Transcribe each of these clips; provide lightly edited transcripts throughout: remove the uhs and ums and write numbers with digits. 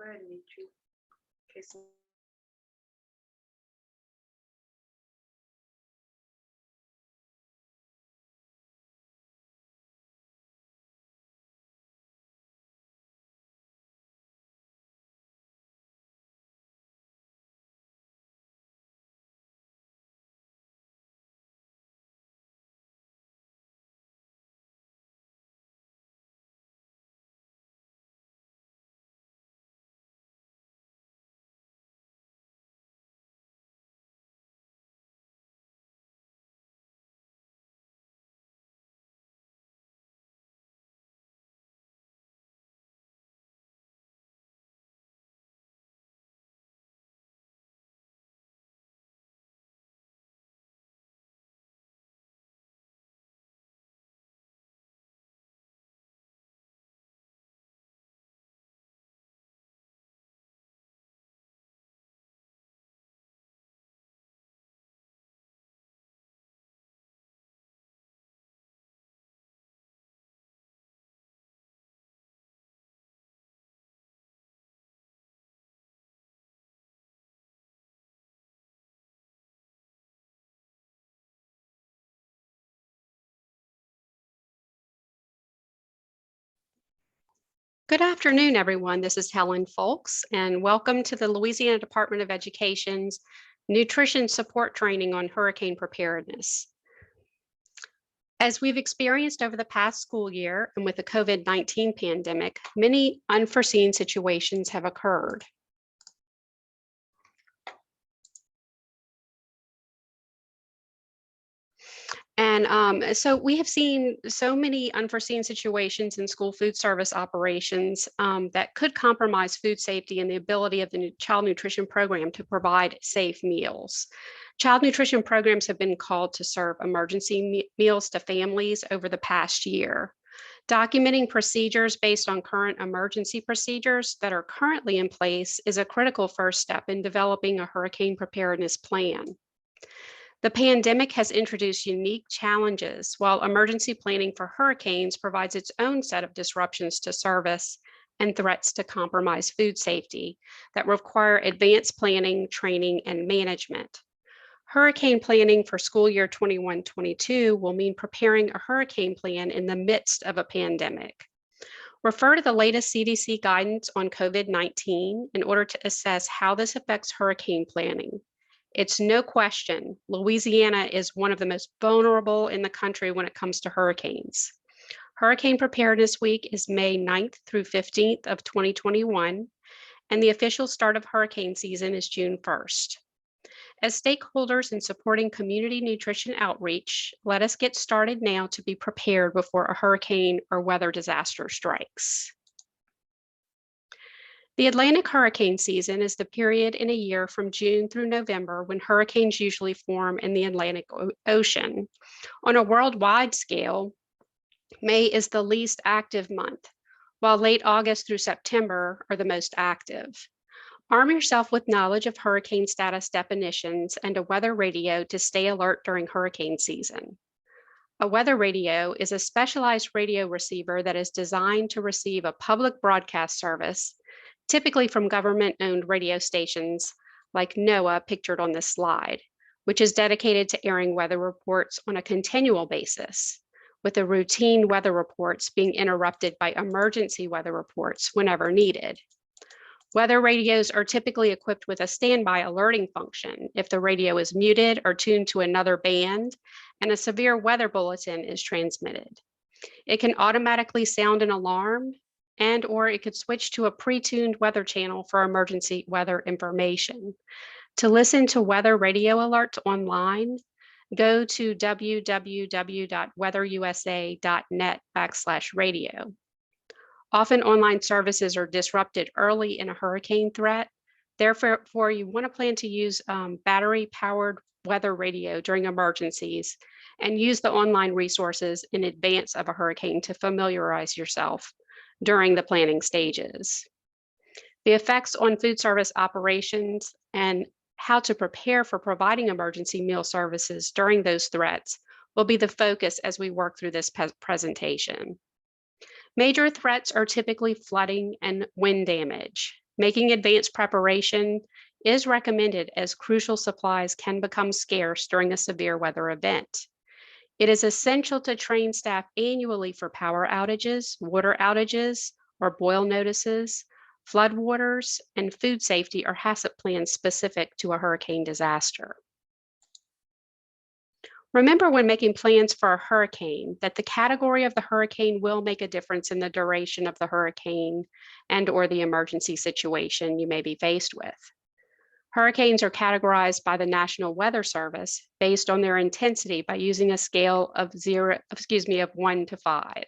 Go ahead, Mitri. Okay, Good afternoon, everyone. This is Helen Folks, and welcome to the Louisiana Department of Education's Nutrition Support Training on Hurricane Preparedness. As we've experienced over the past school year and with the COVID-19 pandemic, many unforeseen situations have occurred. And so we have seen so many unforeseen situations in school food service operations that could compromise food safety and the ability of the child nutrition program to provide safe meals. Child nutrition programs have been called to serve emergency meals to families over the past year. Documenting procedures based on current emergency procedures that are currently in place is a critical first step in developing a hurricane preparedness plan. The pandemic has introduced unique challenges, while emergency planning for hurricanes provides its own set of disruptions to service and threats to compromise food safety that require advanced planning, training, and management. Hurricane planning for school year 21-22 will mean preparing a hurricane plan in the midst of a pandemic. Refer to the latest CDC guidance on COVID-19 in order to assess how this affects hurricane planning. It's no question, Louisiana is one of the most vulnerable in the country when it comes to hurricanes. Hurricane Preparedness Week is May 9th through 15th of 2021, and the official start of hurricane season is June 1st. As stakeholders in supporting community nutrition outreach, let us get started now to be prepared before a hurricane or weather disaster strikes. The Atlantic hurricane season is the period in a year from June through November when hurricanes usually form in the Atlantic Ocean. On a worldwide scale, May is the least active month, while late August through September are the most active. Arm yourself with knowledge of hurricane status definitions and a weather radio to stay alert during hurricane season. A weather radio is a specialized radio receiver that is designed to receive a public broadcast service, typically from government-owned radio stations like NOAA pictured on this slide, which is dedicated to airing weather reports on a continual basis, with the routine weather reports being interrupted by emergency weather reports whenever needed. Weather radios are typically equipped with a standby alerting function if the radio is muted or tuned to another band and a severe weather bulletin is transmitted. It can automatically sound an alarm or it could switch to a pre-tuned weather channel for emergency weather information. To listen to weather radio alerts online, go to www.weatherusa.net/radio. Often online services are disrupted early in a hurricane threat. Therefore, you want to plan to use battery-powered weather radio during emergencies and use the online resources in advance of a hurricane to familiarize yourself during the planning stages. The effects on food service operations and how to prepare for providing emergency meal services during those threats will be the focus as we work through this presentation. Major threats are typically flooding and wind damage. Making advanced preparation is recommended as crucial supplies can become scarce during a severe weather event. It is essential to train staff annually for power outages, water outages, or boil notices, floodwaters, and food safety or HACCP plans specific to a hurricane disaster. Remember when making plans for a hurricane that the category of the hurricane will make a difference in the duration of the hurricane and/or the emergency situation you may be faced with. Hurricanes are categorized by the National Weather Service based on their intensity by using a scale of 1 to 5.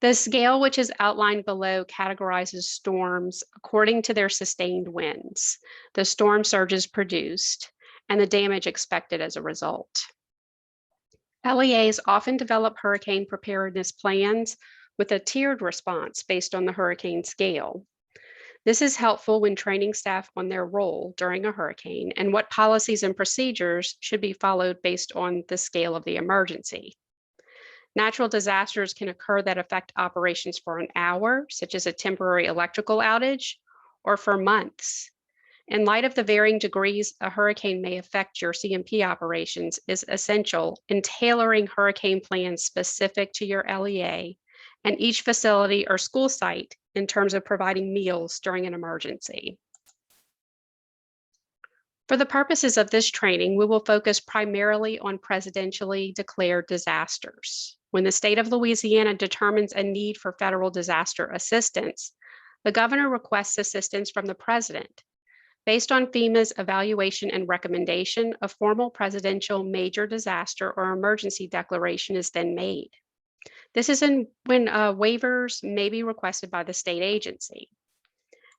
The scale, which is outlined below, categorizes storms according to their sustained winds, the storm surges produced, and the damage expected as a result. LEAs often develop hurricane preparedness plans with a tiered response based on the hurricane scale. This is helpful when training staff on their role during a hurricane and what policies and procedures should be followed based on the scale of the emergency. Natural disasters can occur that affect operations for an hour, such as a temporary electrical outage, or for months. In light of the varying degrees a hurricane may affect your CMP operations is essential in tailoring hurricane plans specific to your LEA and each facility or school site in terms of providing meals during an emergency. For the purposes of this training, we will focus primarily on presidentially declared disasters. When the state of Louisiana determines a need for federal disaster assistance, the governor requests assistance from the president. Based on FEMA's evaluation and recommendation, a formal presidential major disaster or emergency declaration is then made. This is when waivers may be requested by the state agency.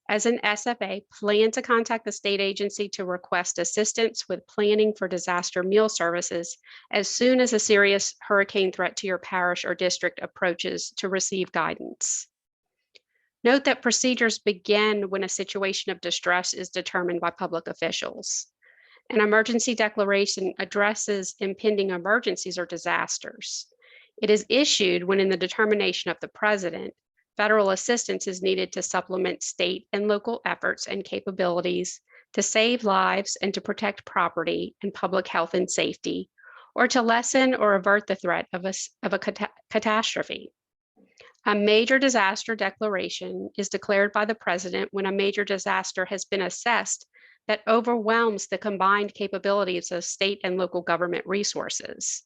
As an SFA, plan to contact the state agency to request assistance with planning for disaster meal services as soon as a serious hurricane threat to your parish or district approaches to receive guidance. Note that procedures begin when a situation of distress is determined by public officials. An emergency declaration addresses impending emergencies or disasters. It is issued when, in the determination of the president, federal assistance is needed to supplement state and local efforts and capabilities to save lives and to protect property and public health and safety, or to lessen or avert the threat of a catastrophe. A major disaster declaration is declared by the president when a major disaster has been assessed that overwhelms the combined capabilities of state and local government resources.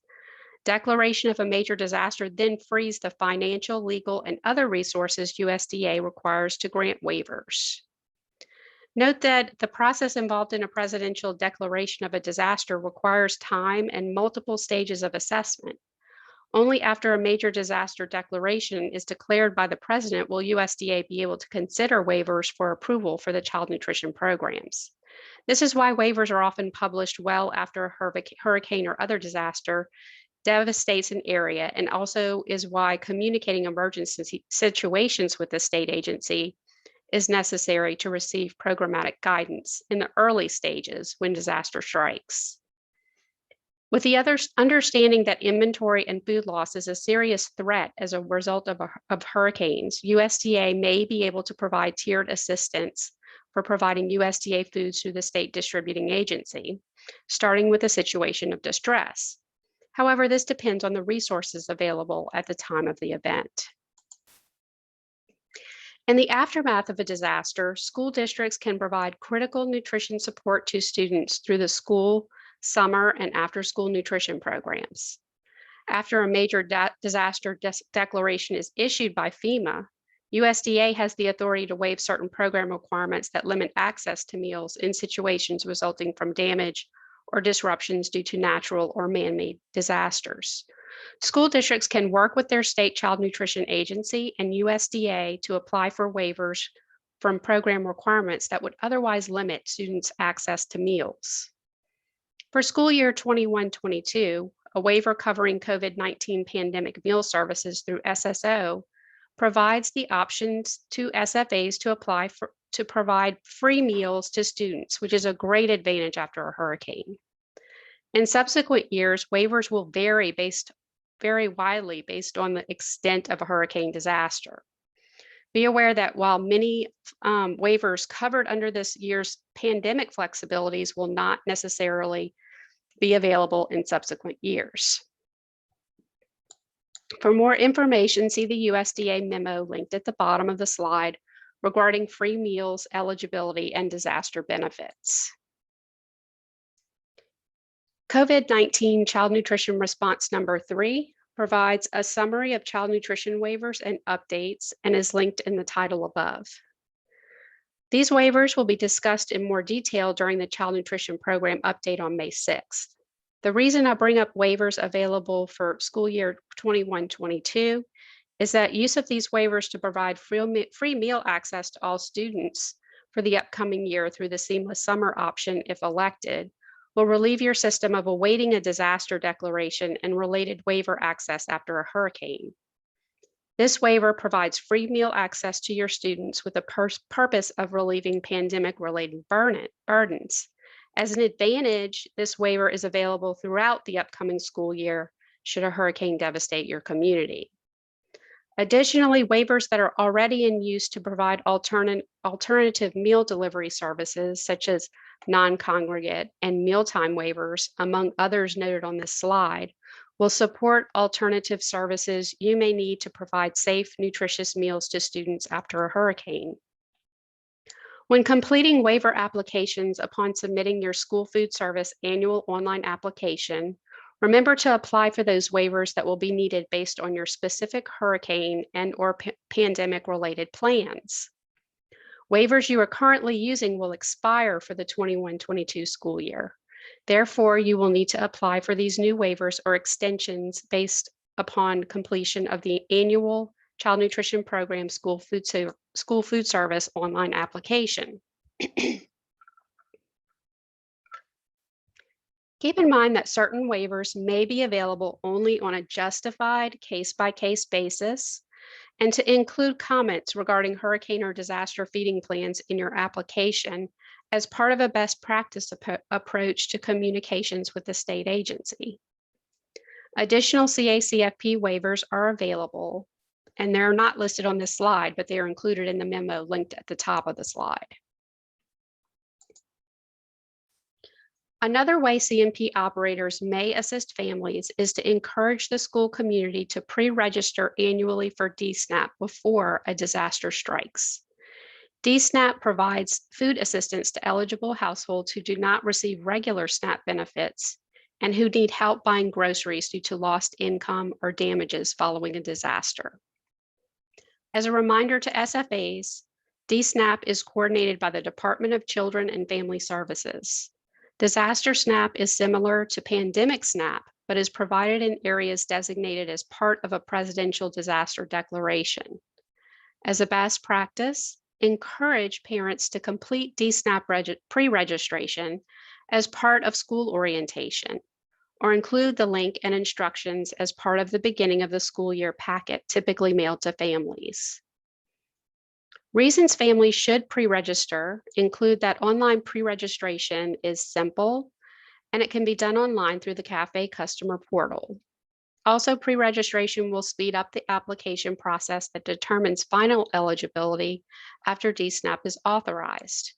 Declaration of a major disaster then frees the financial, legal, and other resources USDA requires to grant waivers. Note that the process involved in a presidential declaration of a disaster requires time and multiple stages of assessment. Only after a major disaster declaration is declared by the president will USDA be able to consider waivers for approval for the child nutrition programs. This is why waivers are often published well after a hurricane or other disaster devastates an area, and also is why communicating emergency situations with the state agency is necessary to receive programmatic guidance in the early stages when disaster strikes. With the understanding that inventory and food loss is a serious threat as a result of hurricanes, USDA may be able to provide tiered assistance for providing USDA foods through the state distributing agency, starting with a situation of distress. However, this depends on the resources available at the time of the event. In the aftermath of a disaster, school districts can provide critical nutrition support to students through the school, summer, and after-school nutrition programs. After a major disaster declaration is issued by FEMA, USDA has the authority to waive certain program requirements that limit access to meals in situations resulting from damage or disruptions due to natural or man-made disasters. School districts can work with their state child nutrition agency and USDA to apply for waivers from program requirements that would otherwise limit students' access to meals. For school year 21-22, a waiver covering COVID-19 pandemic meal services through SSO provides the options to SFAs to apply to provide free meals to students, which is a great advantage after a hurricane. In subsequent years, waivers will vary widely based on the extent of a hurricane disaster. Be aware that while many waivers covered under this year's pandemic flexibilities will not necessarily be available in subsequent years. For more information, see the USDA memo linked at the bottom of the slide regarding free meals, eligibility, and disaster benefits. COVID-19 Child Nutrition Response Number 3 provides a summary of child nutrition waivers and updates and is linked in the title above. These waivers will be discussed in more detail during the Child Nutrition Program update on May 6th. The reason I bring up waivers available for school year 21-22 is that use of these waivers to provide free meal access to all students for the upcoming year through the seamless summer option, if elected, will relieve your system of awaiting a disaster declaration and related waiver access after a hurricane. This waiver provides free meal access to your students with the purpose of relieving pandemic-related burdens. As an advantage, this waiver is available throughout the upcoming school year should a hurricane devastate your community. Additionally, waivers that are already in use to provide alternative meal delivery services, such as non-congregate and mealtime waivers, among others noted on this slide, will support alternative services you may need to provide safe, nutritious meals to students after a hurricane. When completing waiver applications upon submitting your school food service annual online application, remember to apply for those waivers that will be needed based on your specific hurricane and/or pandemic-related plans. Waivers you are currently using will expire for the 21-22 school year. Therefore, you will need to apply for these new waivers or extensions based upon completion of the annual Child Nutrition Program School Food Service online application. Keep in mind that certain waivers may be available only on a justified case-by-case basis, and to include comments regarding hurricane or disaster feeding plans in your application as part of a best practice approach to communications with the state agency. Additional CACFP waivers are available, and they're not listed on this slide, but they are included in the memo linked at the top of the slide. Another way CNP operators may assist families is to encourage the school community to pre-register annually for DSNAP before a disaster strikes. DSNAP provides food assistance to eligible households who do not receive regular SNAP benefits and who need help buying groceries due to lost income or damages following a disaster. As a reminder to SFAs, DSNAP is coordinated by the Department of Children and Family Services. Disaster SNAP is similar to pandemic SNAP, but is provided in areas designated as part of a presidential disaster declaration. As a best practice, encourage parents to complete DSNAP pre-registration as part of school orientation, or include the link and instructions as part of the beginning of the school year packet typically mailed to families. Reasons families should pre-register include that online pre-registration is simple and it can be done online through the CAFE customer portal. Also, pre-registration will speed up the application process that determines final eligibility after DSNAP is authorized.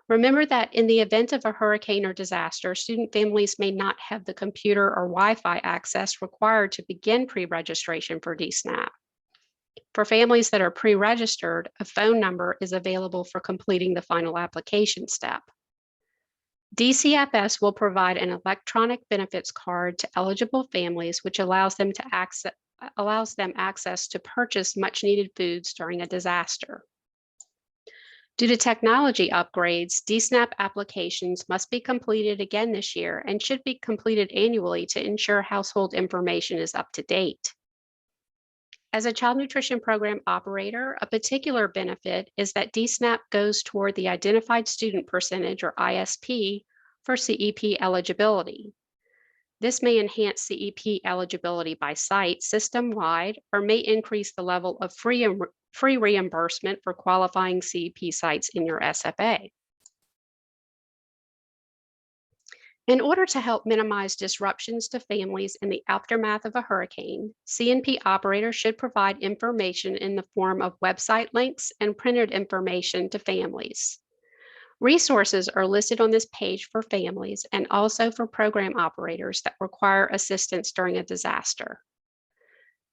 Remember that in the event of a hurricane or disaster, student families may not have the computer or Wi-Fi access required to begin pre-registration for DSNAP. For families that are pre-registered, a phone number is available for completing the final application step. DCFS will provide an electronic benefits card to eligible families, which allows them access to purchase much needed foods during a disaster. Due to technology upgrades, DSNAP applications must be completed again this year and should be completed annually to ensure household information is up to date. As a child nutrition program operator, a particular benefit is that DSNAP goes toward the identified student percentage, or ISP, for CEP eligibility. This may enhance CEP eligibility by site system-wide, or may increase the level of free reimbursement for qualifying CEP sites in your SFA. In order to help minimize disruptions to families in the aftermath of a hurricane, CNP operators should provide information in the form of website links and printed information to families. Resources are listed on this page for families and also for program operators that require assistance during a disaster.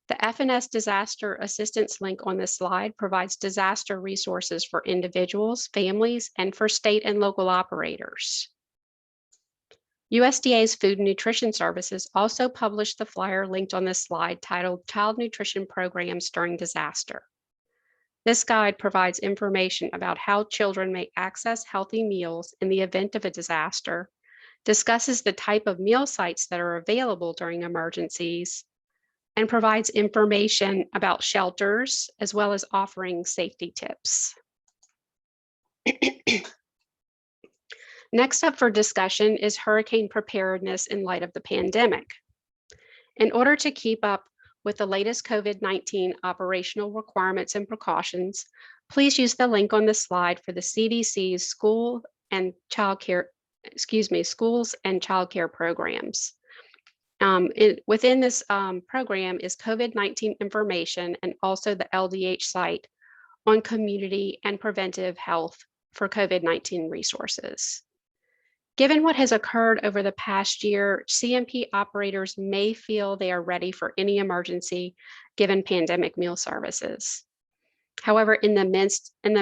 The FNS Disaster Assistance link on this slide provides disaster resources for individuals, families, and for state and local operators. USDA's Food and Nutrition Services also published the flyer linked on this slide titled Child Nutrition Programs During Disaster. This guide provides information about how children may access healthy meals in the event of a disaster, discusses the type of meal sites that are available during emergencies, and provides information about shelters as well as offering safety tips. Next up for discussion is hurricane preparedness in light of the pandemic. In order to keep up with the latest COVID-19 operational requirements and precautions, please use the link on the slide for the CDC's schools and childcare programs. Within this program is COVID-19 information and also the LDH site on community and preventive health for COVID-19 resources. Given what has occurred over the past year, CNP operators may feel they are ready for any emergency given pandemic meal services. However, in the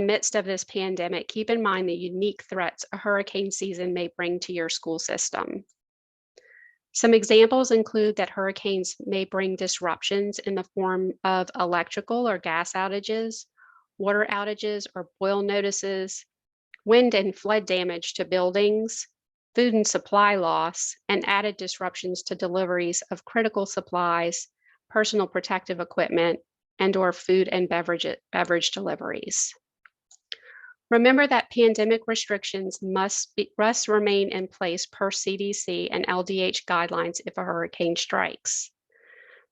midst of this pandemic, keep in mind the unique threats a hurricane season may bring to your school system. Some examples include that hurricanes may bring disruptions in the form of electrical or gas outages, water outages or boil notices, wind and flood damage to buildings, food and supply loss, and added disruptions to deliveries of critical supplies, personal protective equipment, and/or food and beverage deliveries. Remember that pandemic restrictions must remain in place per CDC and LDH guidelines if a hurricane strikes.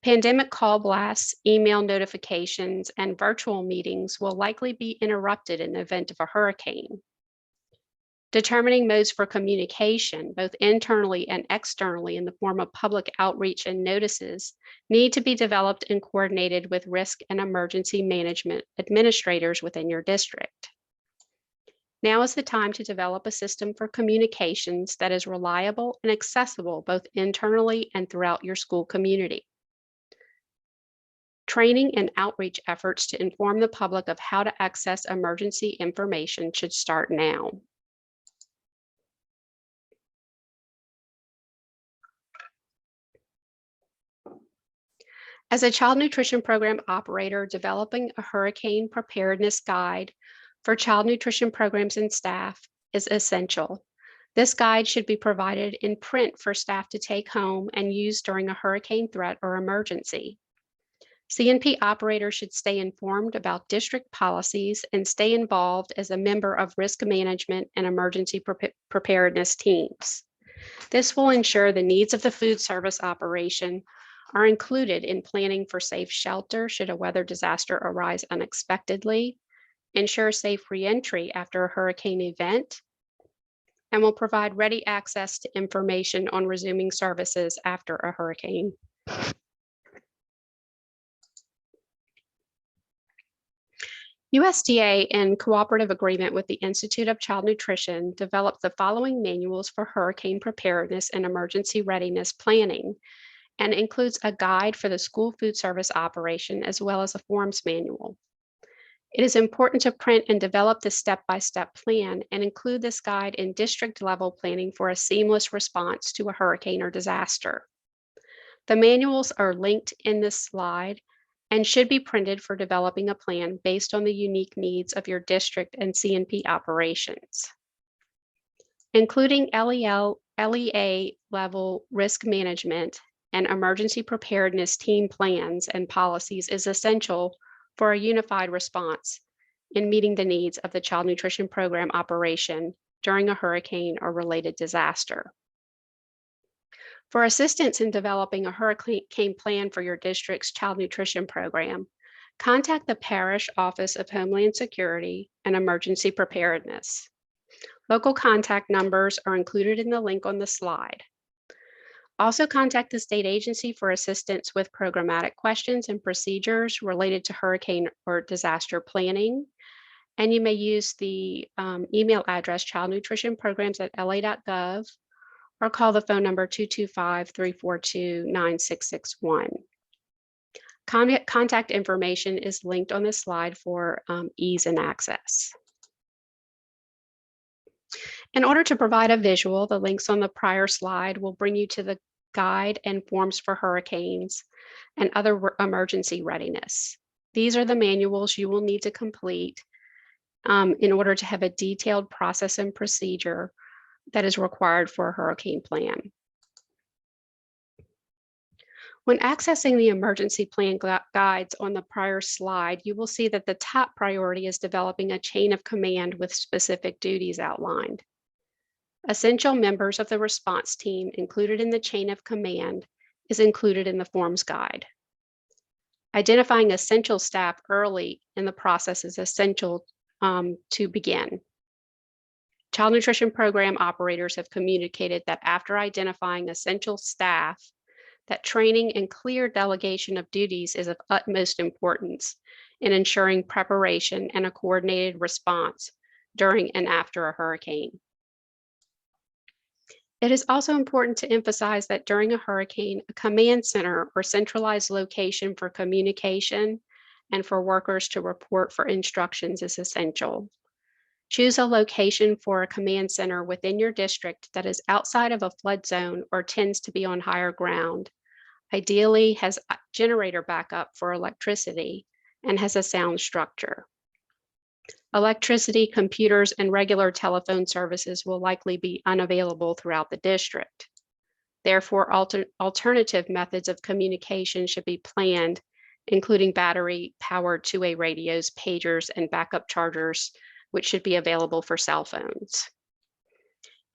Pandemic call blasts, email notifications, and virtual meetings will likely be interrupted in the event of a hurricane. Determining modes for communication, both internally and externally in the form of public outreach and notices, need to be developed and coordinated with risk and emergency management administrators within your district. Now is the time to develop a system for communications that is reliable and accessible both internally and throughout your school community. Training and outreach efforts to inform the public of how to access emergency information should start now. As a child nutrition program operator, developing a hurricane preparedness guide for child nutrition programs and staff is essential. This guide should be provided in print for staff to take home and use during a hurricane threat or emergency. CNP operators should stay informed about district policies and stay involved as a member of risk management and emergency preparedness teams. This will ensure the needs of the food service operation are included in planning for safe shelter should a weather disaster arise unexpectedly, ensure safe reentry after a hurricane event, and will provide ready access to information on resuming services after a hurricane. USDA, in cooperative agreement with the Institute of Child Nutrition, developed the following manuals for hurricane preparedness and emergency readiness planning, and includes a guide for the school food service operation as well as a forms manual. It is important to print and develop the step-by-step plan and include this guide in district level planning for a seamless response to a hurricane or disaster. The manuals are linked in this slide and should be printed for developing a plan based on the unique needs of your district and CNP operations. Including LEA level risk management and emergency preparedness team plans and policies is essential for a unified response in meeting the needs of the child nutrition program operation during a hurricane or related disaster. For assistance in developing a hurricane plan for your district's child nutrition program, contact the Parish Office of Homeland Security and Emergency Preparedness. Local contact numbers are included in the link on the slide. Also contact the state agency for assistance with programmatic questions and procedures related to hurricane or disaster planning. And you may use the email address childnutritionprograms@la.gov or call the phone number 225-342-9661. Contact information is linked on the slide for ease and access. In order to provide a visual, the links on the prior slide will bring you to the guide and forms for hurricanes and other emergency readiness. These are the manuals you will need to complete in order to have a detailed process and procedure that is required for a hurricane plan. When accessing the emergency plan guides on the prior slide, you will see that the top priority is developing a chain of command with specific duties outlined. Essential members of the response team included in the chain of command is included in the forms guide. Identifying essential staff early in the process is essential to begin. Child nutrition program operators have communicated that after identifying essential staff, that training and clear delegation of duties is of utmost importance in ensuring preparation and a coordinated response during and after a hurricane. It is also important to emphasize that during a hurricane, a command center or centralized location for communication and for workers to report for instructions is essential. Choose a location for a command center within your district that is outside of a flood zone or tends to be on higher ground. Ideally, has generator backup for electricity and has a sound structure. Electricity, computers, and regular telephone services will likely be unavailable throughout the district. Therefore, alternative methods of communication should be planned, including battery-powered two-way radios, pagers, and backup chargers, which should be available for cell phones.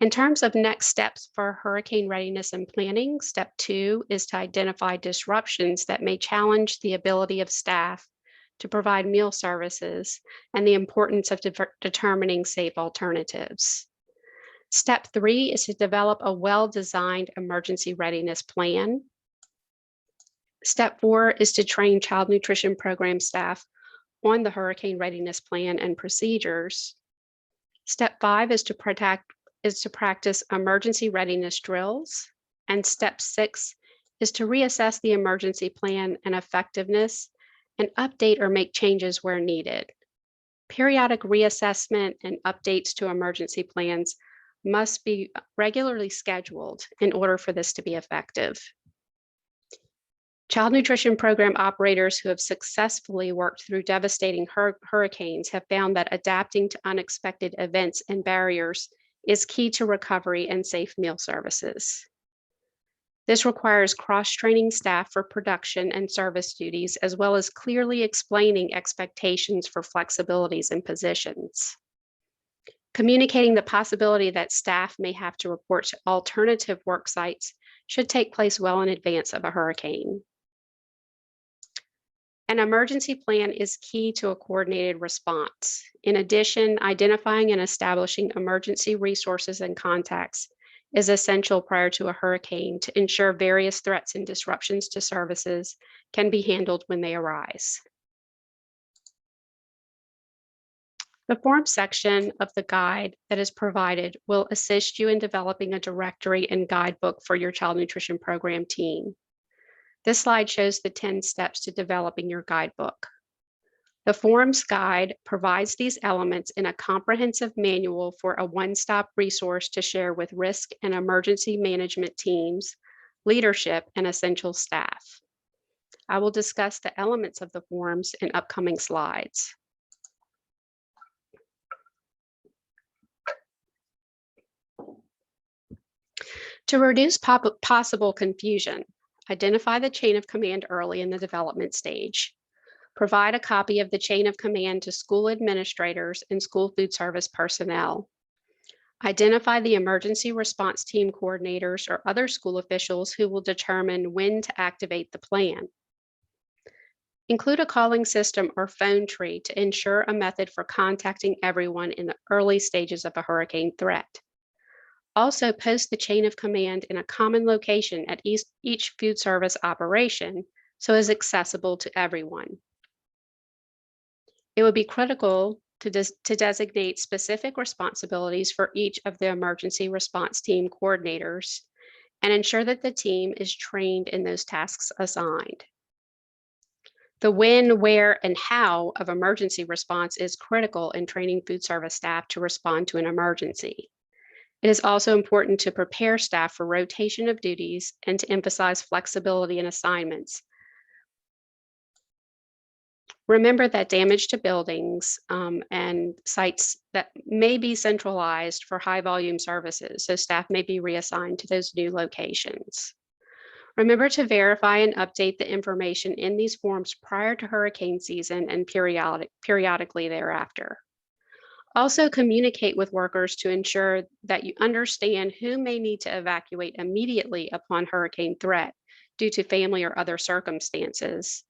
In terms of next steps for hurricane readiness and planning, step 2 is to identify disruptions that may challenge the ability of staff to provide meal services and the importance of determining safe alternatives. Step 3 is to develop a well-designed emergency readiness plan. Step 4 is to train child nutrition program staff on the hurricane readiness plan and procedures. Step 5 is to practice emergency readiness drills. And step 6 is to reassess the emergency plan and effectiveness and update or make changes where needed. Periodic reassessment and updates to emergency plans must be regularly scheduled in order for this to be effective. Child nutrition program operators who have successfully worked through devastating hurricanes have found that adapting to unexpected events and barriers is key to recovery and safe meal services. This requires cross-training staff for production and service duties, as well as clearly explaining expectations for flexibilities and positions. Communicating the possibility that staff may have to report to alternative work sites should take place well in advance of a hurricane. An emergency plan is key to a coordinated response. In addition, identifying and establishing emergency resources and contacts is essential prior to a hurricane to ensure various threats and disruptions to services can be handled when they arise. The form section of the guide that is provided will assist you in developing a directory and guidebook for your child nutrition program team. This slide shows the 10 steps to developing your guidebook. The forms guide provides these elements in a comprehensive manual for a one-stop resource to share with risk and emergency management teams, leadership, and essential staff. I will discuss the elements of the forms in upcoming slides. To reduce possible confusion, identify the chain of command early in the development stage. Provide a copy of the chain of command to school administrators and school food service personnel. Identify the emergency response team coordinators or other school officials who will determine when to activate the plan. Include a calling system or phone tree to ensure a method for contacting everyone in the early stages of a hurricane threat. Also, post the chain of command in a common location at each food service operation so it's accessible to everyone. It would be critical to designate specific responsibilities for each of the emergency response team coordinators and ensure that the team is trained in those tasks assigned. The when, where, and how of emergency response is critical in training food service staff to respond to an emergency. It is also important to prepare staff for rotation of duties and to emphasize flexibility in assignments. Remember that damage to buildings and sites that may be centralized for high volume services, so staff may be reassigned to those new locations. Remember to verify and update the information in these forms prior to hurricane season and periodically thereafter. Also communicate with workers to ensure that you understand who may need to evacuate immediately upon hurricane threat due to family or other circumstances,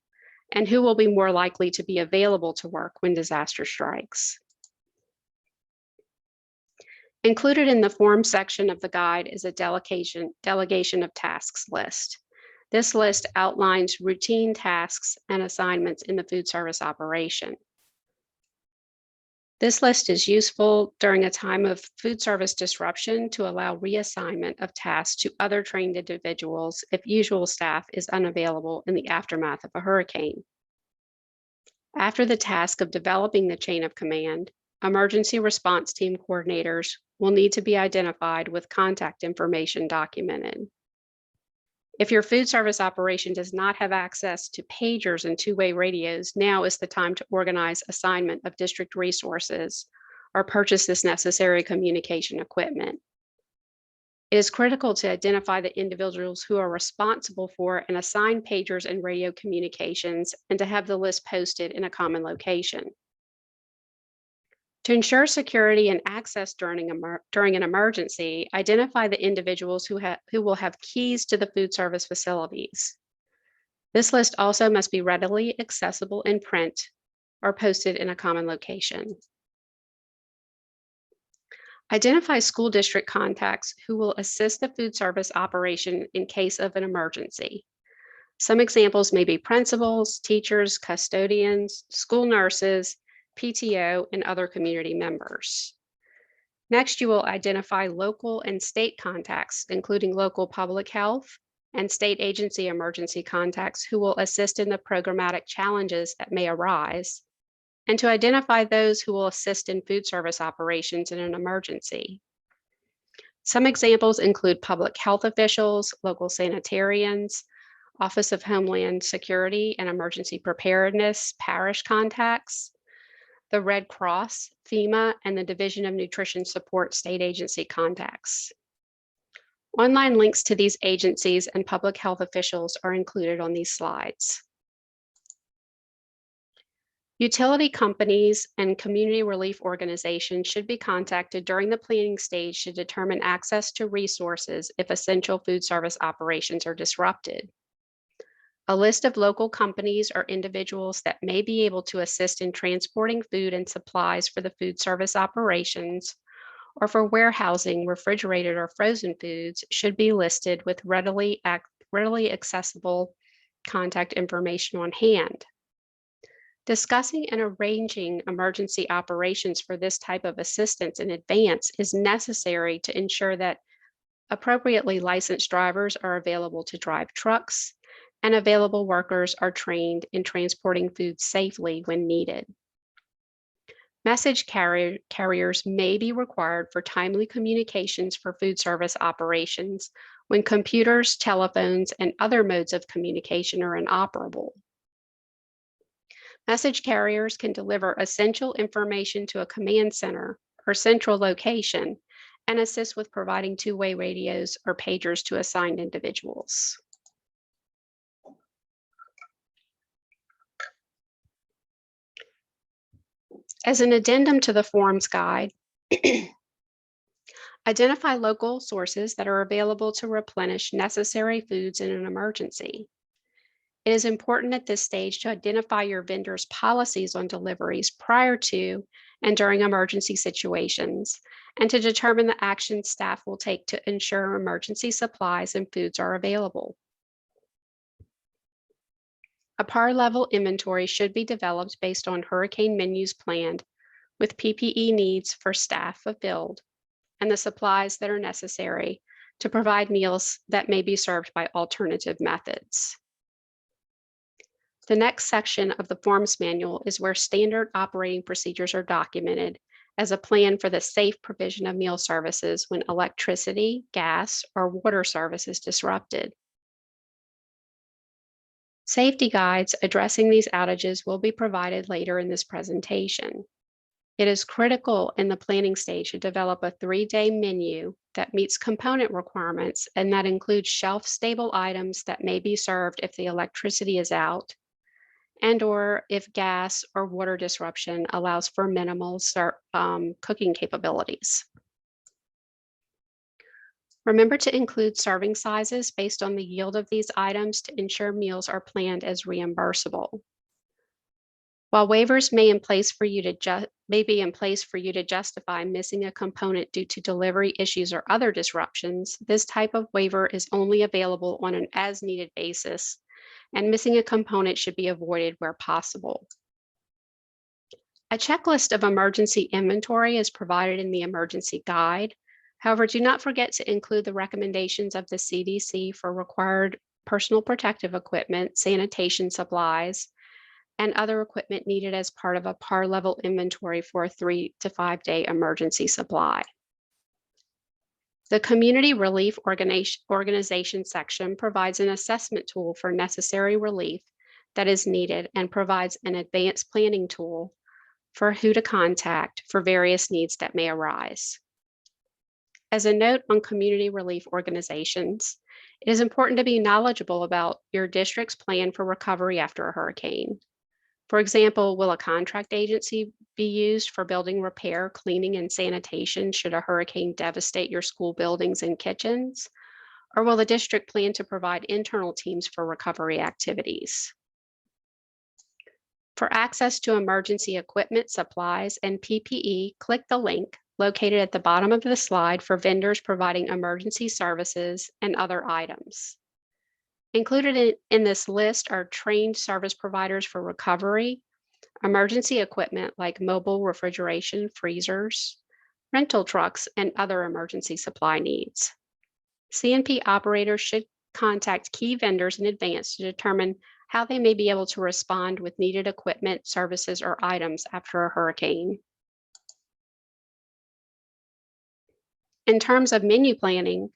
and who will be more likely to be available to work when disaster strikes. Included in the form section of the guide is a delegation of tasks list. This list outlines routine tasks and assignments in the food service operation. This list is useful during a time of food service disruption to allow reassignment of tasks to other trained individuals if usual staff is unavailable in the aftermath of a hurricane. After the task of developing the chain of command, emergency response team coordinators will need to be identified with contact information documented. If your food service operation does not have access to pagers and two-way radios, now is the time to organize assignment of district resources or purchase this necessary communication equipment. It is critical to identify the individuals who are responsible for and assign pagers and radio communications and to have the list posted in a common location. To ensure security and access during an emergency, identify the individuals who will have keys to the food service facilities. This list also must be readily accessible in print or posted in a common location. Identify school district contacts who will assist the food service operation in case of an emergency. Some examples may be principals, teachers, custodians, school nurses, PTO, and other community members. Next, you will identify local and state contacts, including local public health and state agency emergency contacts who will assist in the programmatic challenges that may arise, and to identify those who will assist in food service operations in an emergency. Some examples include public health officials, local sanitarians, Office of Homeland Security and Emergency Preparedness, parish contacts, the Red Cross, FEMA, and the Division of Nutrition Support state agency contacts. Online links to these agencies and public health officials are included on these slides. Utility companies and community relief organizations should be contacted during the planning stage to determine access to resources if essential food service operations are disrupted. A list of local companies or individuals that may be able to assist in transporting food and supplies for the food service operations or for warehousing refrigerated or frozen foods should be listed with readily accessible contact information on hand. Discussing and arranging emergency operations for this type of assistance in advance is necessary to ensure that appropriately licensed drivers are available to drive trucks and available workers are trained in transporting food safely when needed. Message carriers may be required for timely communications for food service operations when computers, telephones, and other modes of communication are inoperable. Message carriers can deliver essential information to a command center or central location and assist with providing two-way radios or pagers to assigned individuals. As an addendum to the forms guide, identify local sources that are available to replenish necessary foods in an emergency. It is important at this stage to identify your vendor's policies on deliveries prior to and during emergency situations, and to determine the actions staff will take to ensure emergency supplies and foods are available. A par level inventory should be developed based on hurricane menus planned, with PPE needs for staff fulfilled and the supplies that are necessary to provide meals that may be served by alternative methods. The next section of the forms manual is where standard operating procedures are documented as a plan for the safe provision of meal services when electricity, gas, or water service is disrupted. Safety guides addressing these outages will be provided later in this presentation. It is critical in the planning stage to develop a 3-day menu that meets component requirements and that includes shelf-stable items that may be served if the electricity is out, and or if gas or water disruption allows for minimal cooking capabilities. Remember to include serving sizes based on the yield of these items to ensure meals are planned as reimbursable. While waivers may be in place for you to justify missing a component due to delivery issues or other disruptions, this type of waiver is only available on an as-needed basis, and missing a component should be avoided where possible. A checklist of emergency inventory is provided in the emergency guide. However, do not forget to include the recommendations of the CDC for required personal protective equipment, sanitation supplies, and other equipment needed as part of a par level inventory for a 3 to 5 day emergency supply. The Community Relief Organization section provides an assessment tool for necessary relief that is needed and provides an advanced planning tool for who to contact for various needs that may arise. As a note on community relief organizations, it is important to be knowledgeable about your district's plan for recovery after a hurricane. For example, will a contract agency be used for building repair, cleaning, and sanitation should a hurricane devastate your school buildings and kitchens? Or will the district plan to provide internal teams for recovery activities? For access to emergency equipment, supplies, and PPE, click the link located at the bottom of the slide for vendors providing emergency services and other items. Included in this list are trained service providers for recovery, emergency equipment like mobile refrigeration, freezers, rental trucks, and other emergency supply needs. C&P operators should contact key vendors in advance to determine how they may be able to respond with needed equipment, services, or items after a hurricane. In terms of menu planning,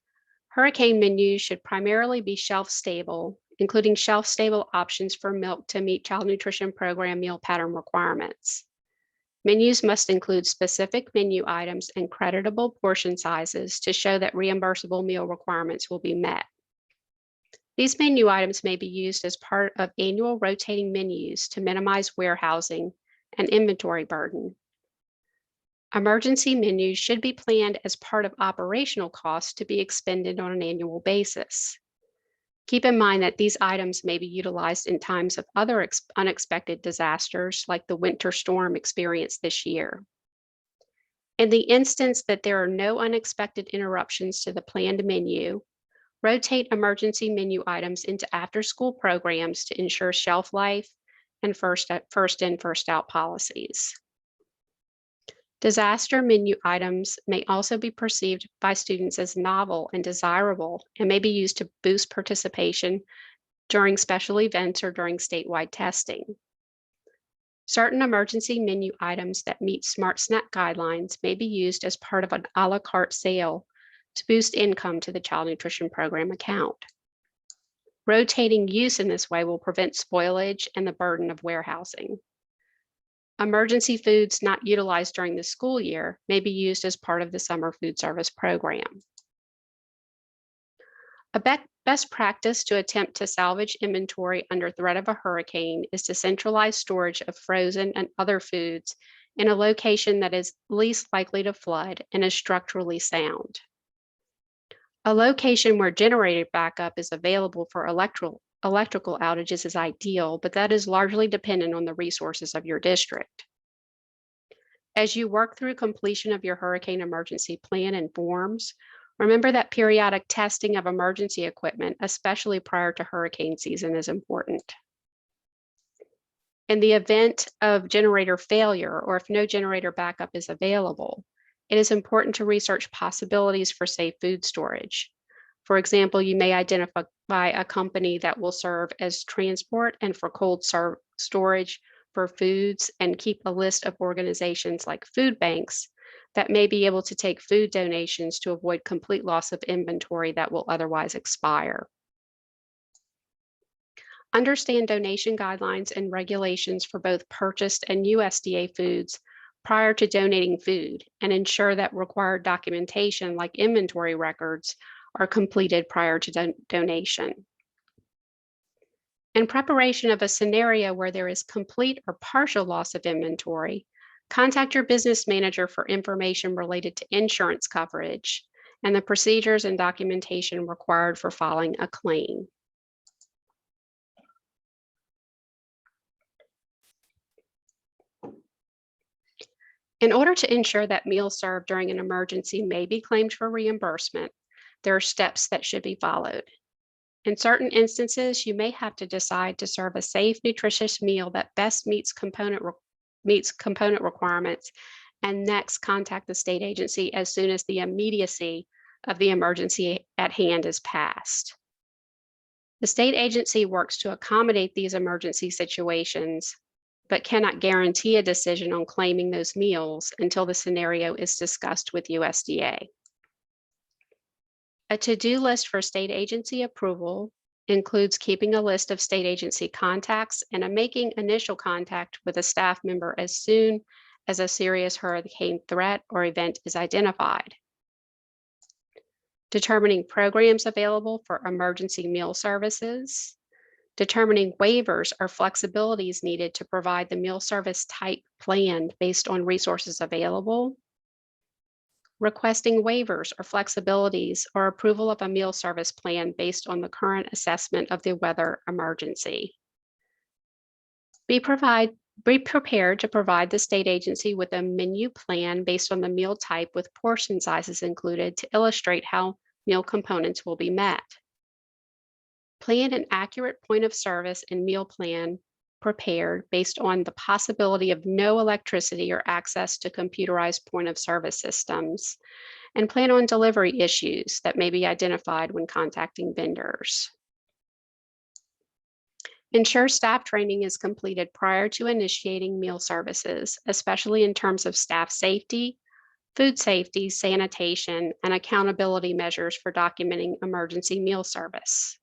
hurricane menus should primarily be shelf-stable, including shelf-stable options for milk to meet Child Nutrition Program meal pattern requirements. Menus must include specific menu items and creditable portion sizes to show that reimbursable meal requirements will be met. These menu items may be used as part of annual rotating menus to minimize warehousing and inventory burden. Emergency menus should be planned as part of operational costs to be expended on an annual basis. Keep in mind that these items may be utilized in times of other unexpected disasters like the winter storm experienced this year. In the instance that there are no unexpected interruptions to the planned menu, rotate emergency menu items into after-school programs to ensure shelf life and first in, first out policies. Disaster menu items may also be perceived by students as novel and desirable and may be used to boost participation during special events or during statewide testing. Certain emergency menu items that meet Smart Snack guidelines may be used as part of an a la carte sale to boost income to the Child Nutrition Program account. Rotating use in this way will prevent spoilage and the burden of warehousing. Emergency foods not utilized during the school year may be used as part of the summer food service program. A best practice to attempt to salvage inventory under threat of a hurricane is to centralize storage of frozen and other foods in a location that is least likely to flood and is structurally sound. A location where generator backup is available for electrical outages is ideal, but that is largely dependent on the resources of your district. As you work through completion of your hurricane emergency plan and forms, remember that periodic testing of emergency equipment, especially prior to hurricane season, is important. In the event of generator failure, or if no generator backup is available, it is important to research possibilities for safe food storage. For example, you may identify a company that will serve as transport and for cold storage for foods, and keep a list of organizations like food banks that may be able to take food donations to avoid complete loss of inventory that will otherwise expire. Understand donation guidelines and regulations for both purchased and USDA foods prior to donating food, and ensure that required documentation like inventory records are completed prior to donation. In preparation of a scenario where there is complete or partial loss of inventory, contact your business manager for information related to insurance coverage and the procedures and documentation required for filing a claim. In order to ensure that meals served during an emergency may be claimed for reimbursement, there are steps that should be followed. In certain instances, you may have to decide to serve a safe, nutritious meal that best meets component requirements, and next contact the state agency as soon as the immediacy of the emergency at hand is passed. The state agency works to accommodate these emergency situations, but cannot guarantee a decision on claiming those meals until the scenario is discussed with USDA. A to-do list for state agency approval includes keeping a list of state agency contacts and making initial contact with a staff member as soon as a serious hurricane threat or event is identified. Determining programs available for emergency meal services. Determining waivers or flexibilities needed to provide the meal service type planned based on resources available. Requesting waivers or flexibilities or approval of a meal service plan based on the current assessment of the weather emergency. Be prepared to provide the state agency with a menu plan based on the meal type with portion sizes included to illustrate how meal components will be met. Plan an accurate point of service and meal plan prepared based on the possibility of no electricity or access to computerized point of service systems, and plan on delivery issues that may be identified when contacting vendors. Ensure staff training is completed prior to initiating meal services, especially in terms of staff safety, food safety, sanitation, and accountability measures for documenting emergency meal service.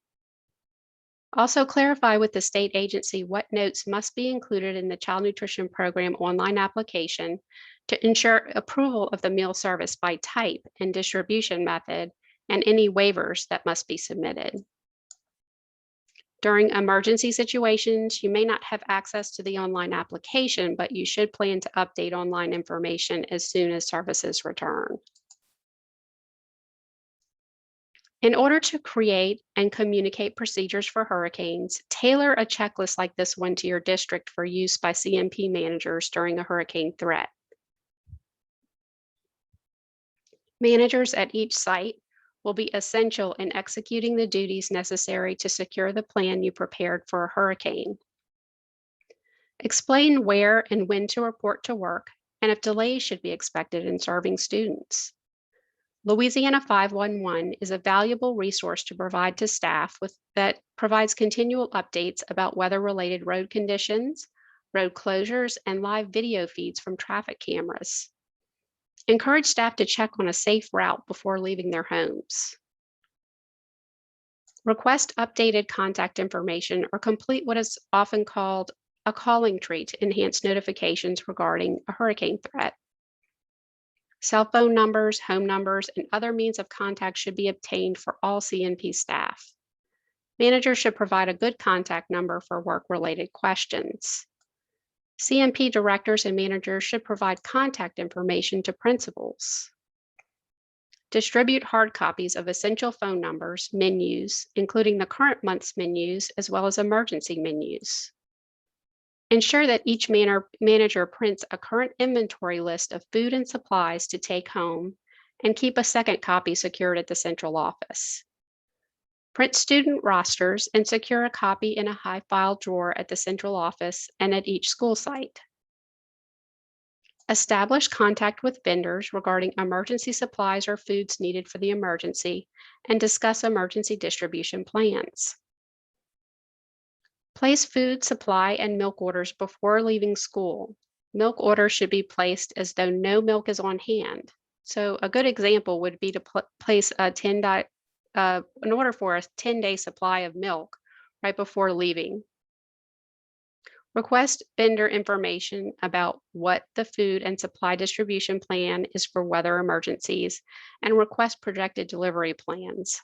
Also clarify with the state agency what notes must be included in the Child Nutrition Program online application to ensure approval of the meal service by type and distribution method, and any waivers that must be submitted. During emergency situations, you may not have access to the online application, but you should plan to update online information as soon as services return. In order to create and communicate procedures for hurricanes, tailor a checklist like this one to your district for use by CNP managers during a hurricane threat. Managers at each site will be essential in executing the duties necessary to secure the plan you prepared for a hurricane. Explain where and when to report to work, and if delays should be expected in serving students. Louisiana 511 is a valuable resource to provide to staff that provides continual updates about weather-related road conditions, road closures, and live video feeds from traffic cameras. Encourage staff to check on a safe route before leaving their homes. Request updated contact information or complete what is often called a calling tree to enhance notifications regarding a hurricane threat. Cell phone numbers, home numbers, and other means of contact should be obtained for all CNP staff. Managers should provide a good contact number for work-related questions. CNP directors and managers should provide contact information to principals. Distribute hard copies of essential phone numbers, menus, including the current month's menus, as well as emergency menus. Ensure that each manager prints a current inventory list of food and supplies to take home, and keep a second copy secured at the central office. Print student rosters and secure a copy in a high file drawer at the central office and at each school site. Establish contact with vendors regarding emergency supplies or foods needed for the emergency, and discuss emergency distribution plans. Place food, supply, and milk orders before leaving school. Milk orders should be placed as though no milk is on hand. So a good example would be to place a an order for a 10-day supply of milk right before leaving. Request vendor information about what the food and supply distribution plan is for weather emergencies, and request projected delivery plans.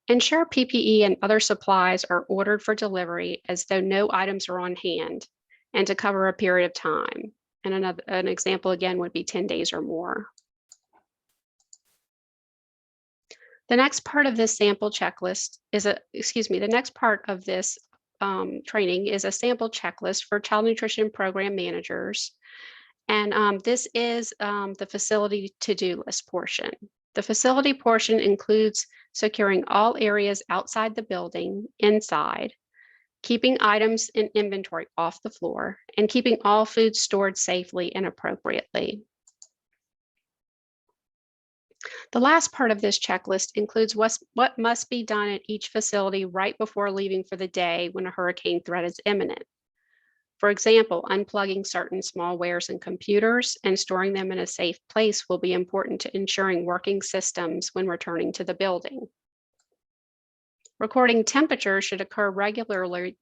Ensure PPE and other supplies are ordered for delivery as though no items are on hand, and to cover a period of time. And an example again would be 10 days or more. The next part of this sample checklist is the next part of this training is a sample checklist for child nutrition program managers. And this is the facility to-do list portion. The facility portion includes securing all areas outside the building, inside, keeping items in inventory off the floor, and keeping all food stored safely and appropriately. The last part of this checklist includes what must be done at each facility right before leaving for the day when a hurricane threat is imminent. For example, unplugging certain small wares and computers and storing them in a safe place will be important to ensuring working systems when returning to the building. Recording temperatures should occur regularly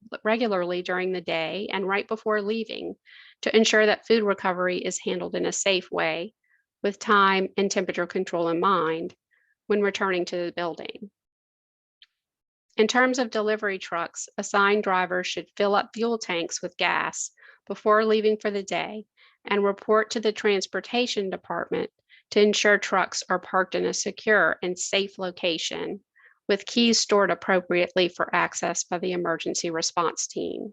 during the day and right before leaving to ensure that food recovery is handled in a safe way with time and temperature control in mind when returning to the building. In terms of delivery trucks, assigned drivers should fill up fuel tanks with gas before leaving for the day and report to the transportation department to ensure trucks are parked in a secure and safe location with keys stored appropriately for access by the emergency response team.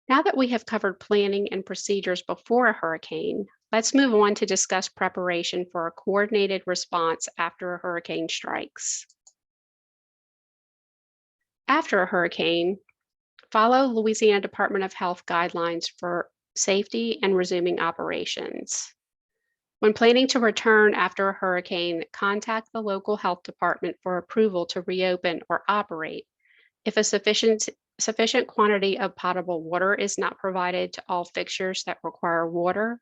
Now that we have covered planning and procedures before a hurricane, let's move on to discuss preparation for a coordinated response after a hurricane strikes. After a hurricane, follow Louisiana Department of Health guidelines for safety and resuming operations. When planning to return after a hurricane, contact the local health department for approval to reopen or operate if a sufficient quantity of potable water is not provided to all fixtures that require water,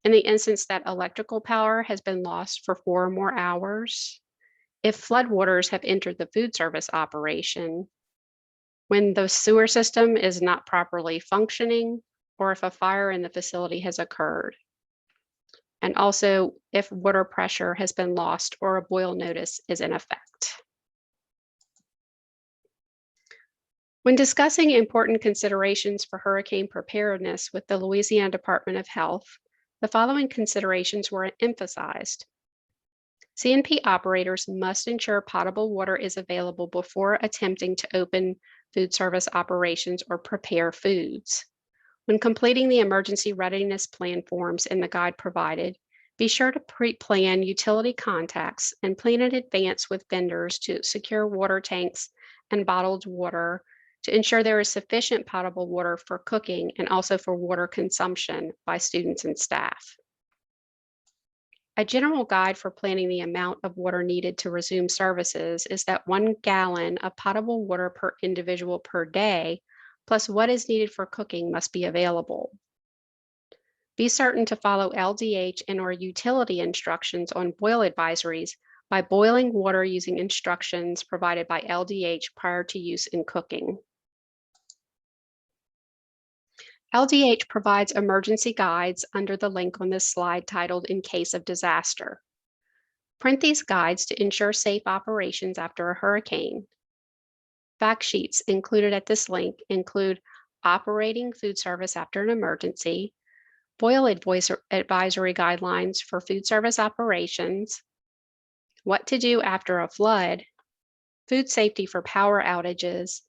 in the instance that electrical power has been lost for 4 or more hours, if floodwaters have entered the food service operation, when the sewer system is not properly functioning, or if a fire in the facility has occurred, and also if water pressure has been lost or a boil notice is in effect. When discussing important considerations for hurricane preparedness with the Louisiana Department of Health, the following considerations were emphasized. C&P operators must ensure potable water is available before attempting to open food service operations or prepare foods. When completing the emergency readiness plan forms in the guide provided, be sure to pre-plan utility contacts and plan in advance with vendors to secure water tanks and bottled water to ensure there is sufficient potable water for cooking and also for water consumption by students and staff. A general guide for planning the amount of water needed to resume services is that 1 gallon of potable water per individual per day, plus what is needed for cooking, must be available. Be certain to follow LDH and/or utility instructions on boil advisories by boiling water using instructions provided by LDH prior to use in cooking. LDH provides emergency guides under the link on this slide titled "In Case of Disaster." Print these guides to ensure safe operations after a hurricane. Fact sheets included at this link include operating food service after an emergency, FOIL advisory guidelines for food service operations, what to do after a flood, food safety for power outages,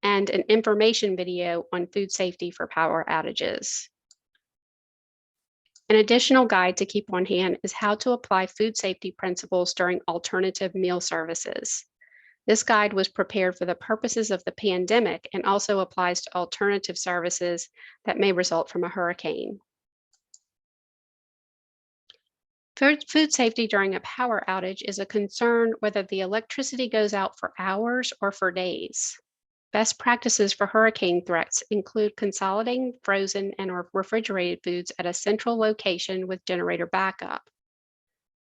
and an information video on food safety for power outages. An additional guide to keep on hand is how to apply food safety principles during alternative meal services. This guide was prepared for the purposes of the pandemic and also applies to alternative services that may result from a hurricane. Food safety during a power outage is a concern whether the electricity goes out for hours or for days. Best practices for hurricane threats include consolidating frozen and or refrigerated foods at a central location with generator backup.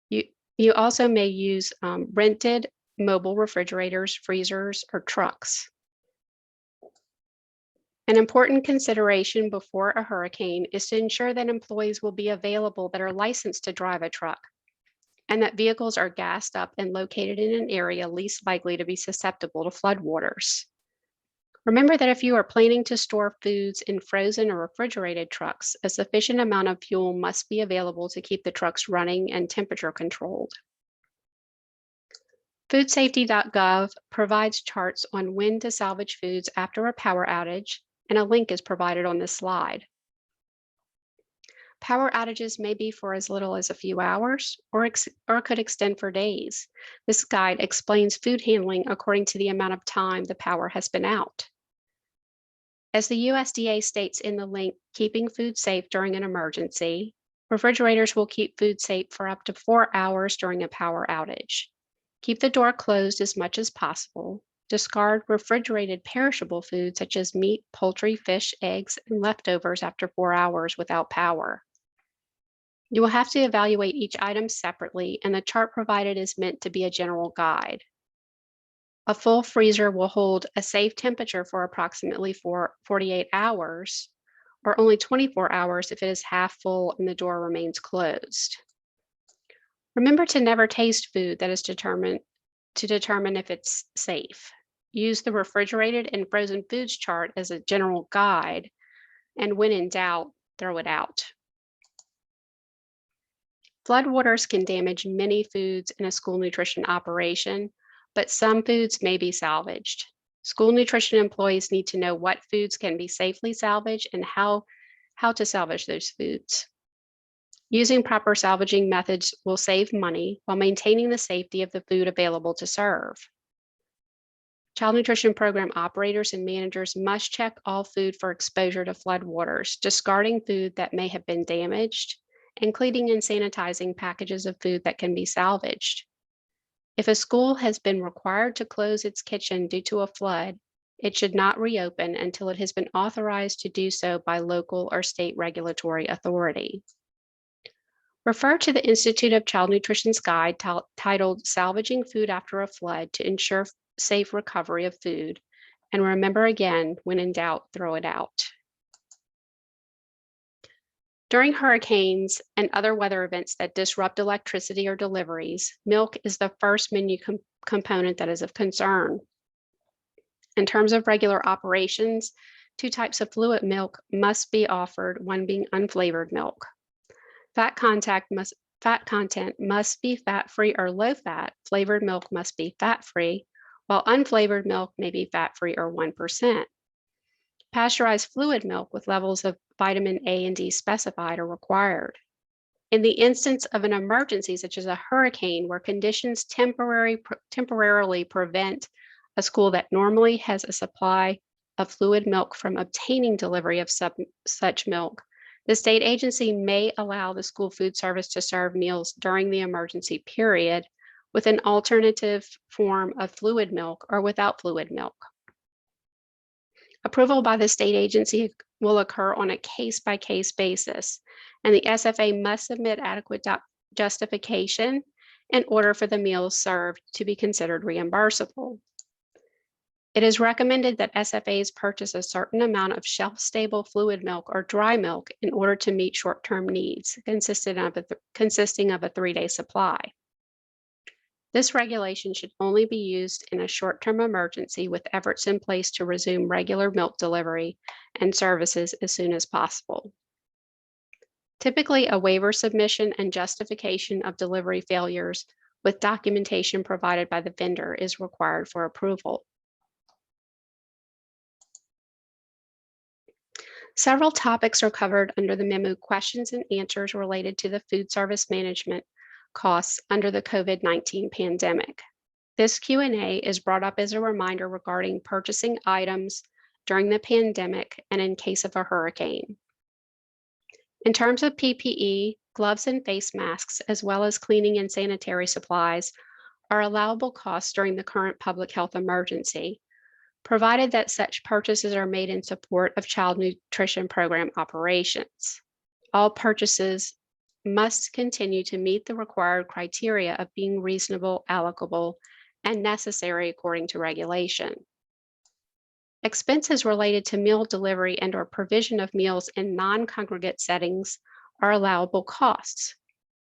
You also may use rented mobile refrigerators, freezers, or trucks. An important consideration before a hurricane is to ensure that employees will be available that are licensed to drive a truck, and that vehicles are gassed up and located in an area least likely to be susceptible to floodwaters. Remember that if you are planning to store foods in frozen or refrigerated trucks, a sufficient amount of fuel must be available to keep the trucks running and temperature controlled. Foodsafety.gov provides charts on when to salvage foods after a power outage, and a link is provided on this slide. Power outages may be for as little as a few hours or could extend for days. This guide explains food handling according to the amount of time the power has been out. As the USDA states in the link, keeping food safe during an emergency, refrigerators will keep food safe for up to 4 hours during a power outage. Keep the door closed as much as possible. Discard refrigerated perishable foods such as meat, poultry, fish, eggs, and leftovers after 4 hours without power. You will have to evaluate each item separately, and the chart provided is meant to be a general guide. A full freezer will hold a safe temperature for approximately 48 hours, or only 24 hours if it is half full and the door remains closed. Remember to never taste food that is determined if it's safe. Use the refrigerated and frozen foods chart as a general guide, and when in doubt, throw it out. Floodwaters can damage many foods in a school nutrition operation, but some foods may be salvaged. School nutrition employees need to know what foods can be safely salvaged and how to salvage those foods. Using proper salvaging methods will save money while maintaining the safety of the food available to serve. Child nutrition program operators and managers must check all food for exposure to floodwaters, discarding food that may have been damaged, and cleaning and sanitizing packages of food that can be salvaged. If a school has been required to close its kitchen due to a flood, it should not reopen until it has been authorized to do so by local or state regulatory authority. Refer to the Institute of Child Nutrition's guide titled Salvaging Food After a Flood to ensure safe recovery of food. And remember again, when in doubt, throw it out. During hurricanes and other weather events that disrupt electricity or deliveries, milk is the first menu component that is of concern. In terms of regular operations, 2 types of fluid milk must be offered, one being unflavored milk. Fat content must be fat-free or low-fat. Flavored milk must be fat-free, while unflavored milk may be fat-free or 1%. Pasteurized fluid milk with levels of vitamin A and D specified are required. In the instance of an emergency, such as a hurricane, where conditions temporarily prevent a school that normally has a supply of fluid milk from obtaining delivery of such milk, the state agency may allow the school food service to serve meals during the emergency period with an alternative form of fluid milk or without fluid milk. Approval by the state agency will occur on a case-by-case basis, and the SFA must submit adequate justification in order for the meals served to be considered reimbursable. It is recommended that SFAs purchase a certain amount of shelf-stable fluid milk or dry milk in order to meet short-term needs, consisting of a 3-day supply. This regulation should only be used in a short-term emergency with efforts in place to resume regular milk delivery and services as soon as possible. Typically, a waiver submission and justification of delivery failures with documentation provided by the vendor is required for approval. Several topics are covered under the memo questions and answers related to the food service management costs under the COVID-19 pandemic. This Q&A is brought up as a reminder regarding purchasing items during the pandemic and in case of a hurricane. In terms of PPE, gloves and face masks, as well as cleaning and sanitary supplies, are allowable costs during the current public health emergency, provided that such purchases are made in support of child nutrition program operations. All purchases must continue to meet the required criteria of being reasonable, allocable, and necessary according to regulation. Expenses related to meal delivery and/or provision of meals in non-congregate settings are allowable costs.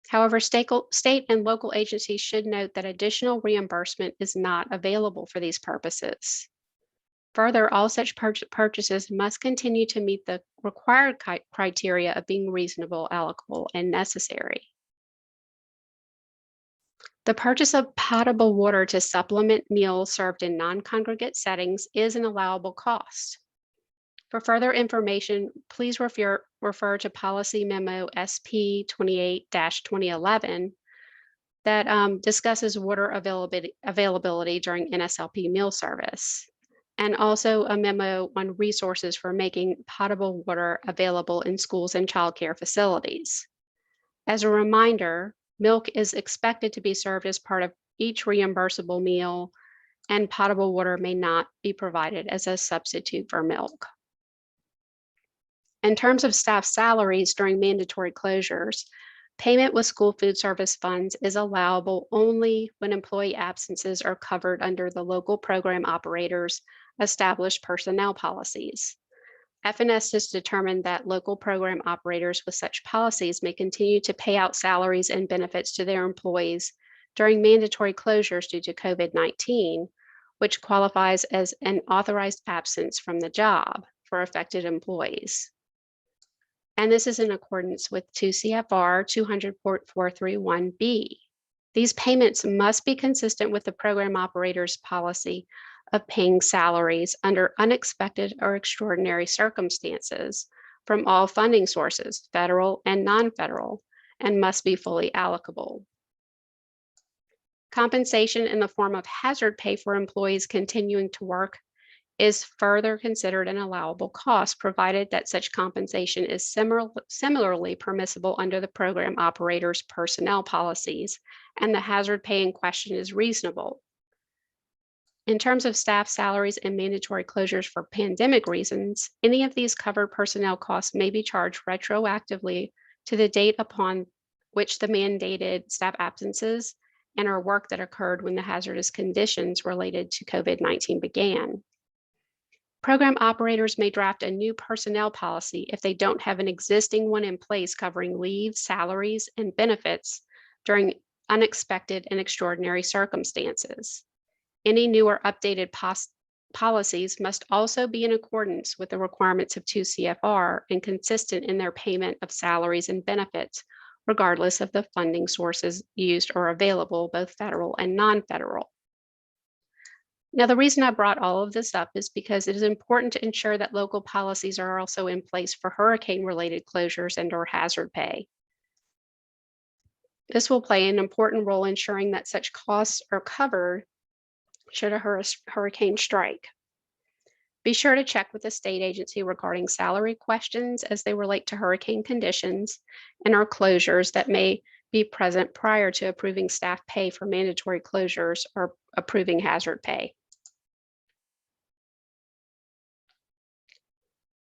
However, state and local agencies should note that additional reimbursement is not available for these purposes. Further, all such purchases must continue to meet the required criteria of being reasonable, allocable, and necessary. The purchase of potable water to supplement meals served in non-congregate settings is an allowable cost. For further information, please refer to Policy Memo SP 28-2011 that discusses water availability during NSLP meal service, and also a memo on resources for making potable water available in schools and childcare facilities. As a reminder, milk is expected to be served as part of each reimbursable meal, and potable water may not be provided as a substitute for milk. In terms of staff salaries during mandatory closures, payment with school food service funds is allowable only when employee absences are covered under the local program operators' established personnel policies. FNS has determined that local program operators with such policies may continue to pay out salaries and benefits to their employees during mandatory closures due to COVID-19, which qualifies as an authorized absence from the job for affected employees. And this is in accordance with 2 CFR 200.431B. These payments must be consistent with the program operator's policy of paying salaries under unexpected or extraordinary circumstances from all funding sources, federal and non-federal, and must be fully allocable. Compensation in the form of hazard pay for employees continuing to work is further considered an allowable cost, provided that such compensation is similarly permissible under the program operator's personnel policies, and the hazard pay in question is reasonable. In terms of staff salaries and mandatory closures for pandemic reasons, any of these covered personnel costs may be charged retroactively to the date upon which the mandated staff absences and or work that occurred when the hazardous conditions related to COVID-19 began. Program operators may draft a new personnel policy if they don't have an existing one in place covering leave, salaries, and benefits during unexpected and extraordinary circumstances. Any new or updated policies must also be in accordance with the requirements of 2 CFR and consistent in their payment of salaries and benefits, regardless of the funding sources used or available, both federal and non-federal. Now, the reason I brought all of this up is because it is important to ensure that local policies are also in place for hurricane-related closures and/or hazard pay. This will play an important role ensuring that such costs are covered should a hurricane strike. Be sure to check with the state agency regarding salary questions as they relate to hurricane conditions and or closures that may be present prior to approving staff pay for mandatory closures or approving hazard pay.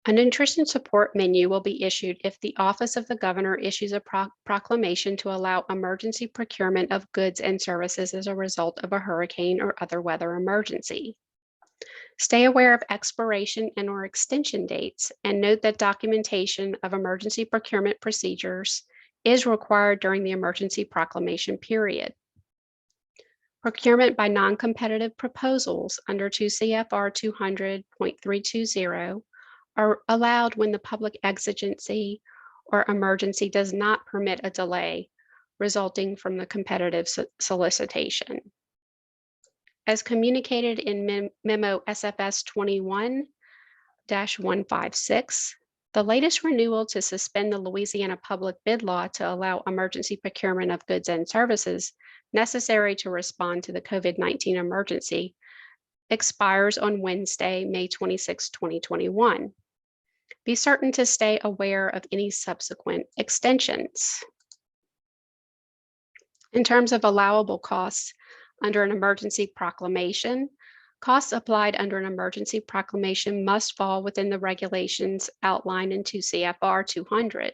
A nutrition support menu will be issued if the Office of the Governor issues a proclamation to allow emergency procurement of goods and services as a result of a hurricane or other weather emergency. Stay aware of expiration and or extension dates, and note that documentation of emergency procurement procedures is required during the emergency proclamation period. Procurement by non-competitive proposals under 2 CFR 200.320 are allowed when the public exigency or emergency does not permit a delay resulting from the competitive solicitation. As communicated in Memo SFS 21-156, the latest renewal to suspend the Louisiana public bid law to allow emergency procurement of goods and services necessary to respond to the COVID-19 emergency expires on Wednesday, May 26, 2021. Be certain to stay aware of any subsequent extensions. In terms of allowable costs under an emergency proclamation, costs applied under an emergency proclamation must fall within the regulations outlined in 2 CFR 200.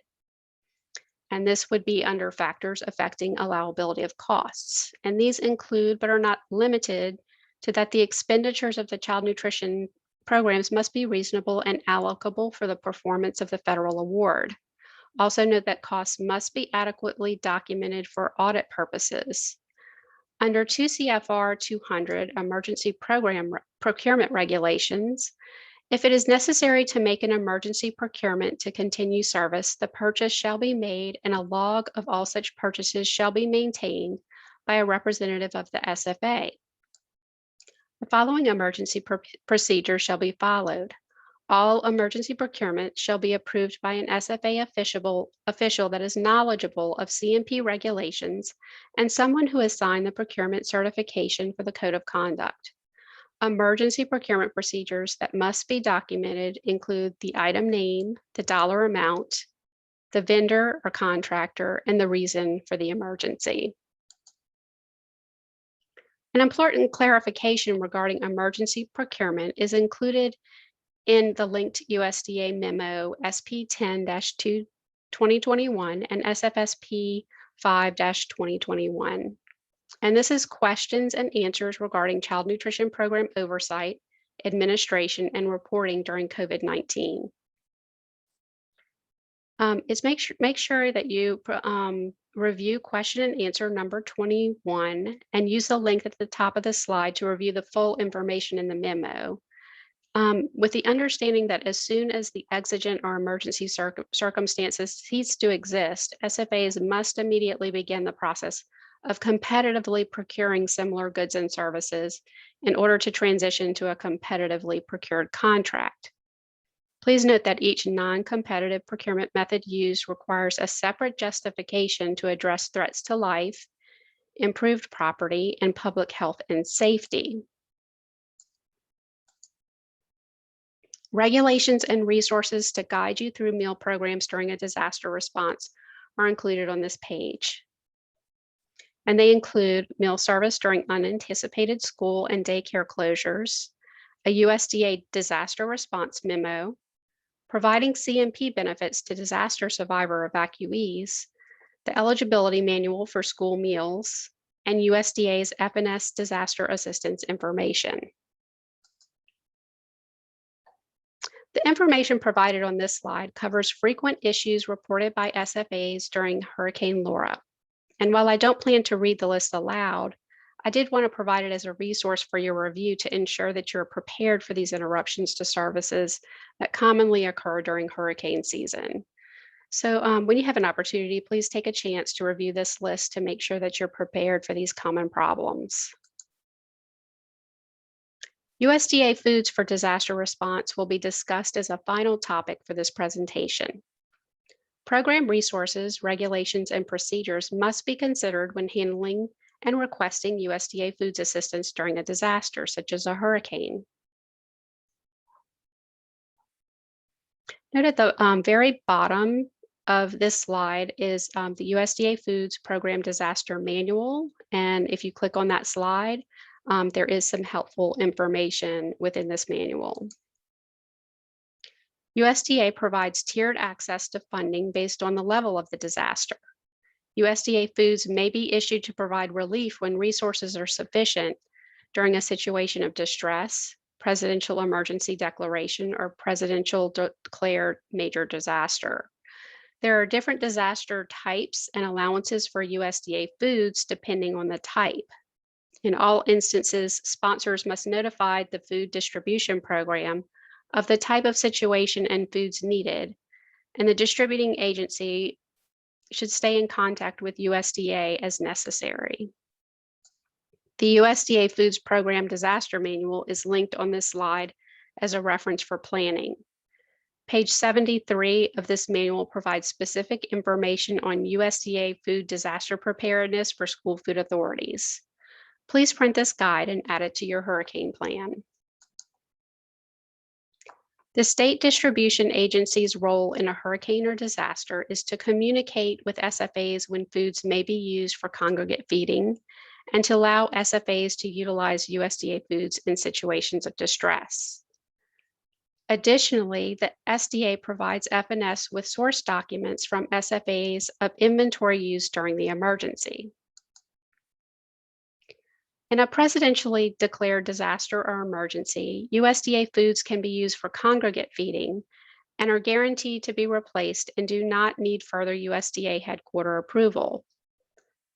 And this would be under factors affecting allowability of costs. And these include, but are not limited to, that the expenditures of the child nutrition programs must be reasonable and allocable for the performance of the federal award. Also note that costs must be adequately documented for audit purposes. Under 2 CFR 200 emergency program procurement regulations, if it is necessary to make an emergency procurement to continue service, the purchase shall be made and a log of all such purchases shall be maintained by a representative of the SFA. The following emergency procedures shall be followed. All emergency procurement shall be approved by an SFA official that is knowledgeable of CMP regulations and someone who has signed the procurement certification for the Code of Conduct. Emergency procurement procedures that must be documented include the item name, the dollar amount, the vendor or contractor, and the reason for the emergency. An important clarification regarding emergency procurement is included in the linked USDA memo SP 10-2-2021 and SFSP 5-2021. And this is questions and answers regarding child nutrition program oversight, administration, and reporting during COVID-19. Make sure that you review question and answer number 21 and use the link at the top of the slide to review the full information in the memo. With the understanding that as soon as the exigent or emergency circumstances cease to exist, SFAs must immediately begin the process of competitively procuring similar goods and services in order to transition to a competitively procured contract. Please note that each non-competitive procurement method used requires a separate justification to address threats to life, improved property, and public health and safety. Regulations and resources to guide you through meal programs during a disaster response are included on this page. And they include meal service during unanticipated school and daycare closures, a USDA disaster response memo, providing CMP benefits to disaster survivor evacuees, the eligibility manual for school meals, and USDA's FNS disaster assistance information. The information provided on this slide covers frequent issues reported by SFAs during Hurricane Laura. And while I don't plan to read the list aloud, I did want to provide it as a resource for your review to ensure that you're prepared for these interruptions to services that commonly occur during hurricane season. So when you have an opportunity, please take a chance to review this list to make sure that you're prepared for these common problems. USDA foods for disaster response will be discussed as a final topic for this presentation. Program resources, regulations, and procedures must be considered when handling and requesting USDA foods assistance during a disaster, such as a hurricane. Note at the very bottom of this slide is the USDA Foods Program Disaster Manual. And if you click on that slide, there is some helpful information within this manual. USDA provides tiered access to funding based on the level of the disaster. USDA foods may be issued to provide relief when resources are sufficient during a situation of distress, presidential emergency declaration, or presidential declared major disaster. There are different disaster types and allowances for USDA foods depending on the type. In all instances, sponsors must notify the food distribution program of the type of situation and foods needed, and the distributing agency should stay in contact with USDA as necessary. The USDA Foods Program Disaster Manual is linked on this slide as a reference for planning. Page 73 of this manual provides specific information on USDA food disaster preparedness for school food authorities. Please print this guide and add it to your hurricane plan. The state distribution agency's role in a hurricane or disaster is to communicate with SFAs when foods may be used for congregate feeding and to allow SFAs to utilize USDA foods in situations of distress. Additionally, the SDA provides FNS with source documents from SFAs of inventory used during the emergency. In a presidentially declared disaster or emergency, USDA foods can be used for congregate feeding and are guaranteed to be replaced and do not need further USDA headquarter approval.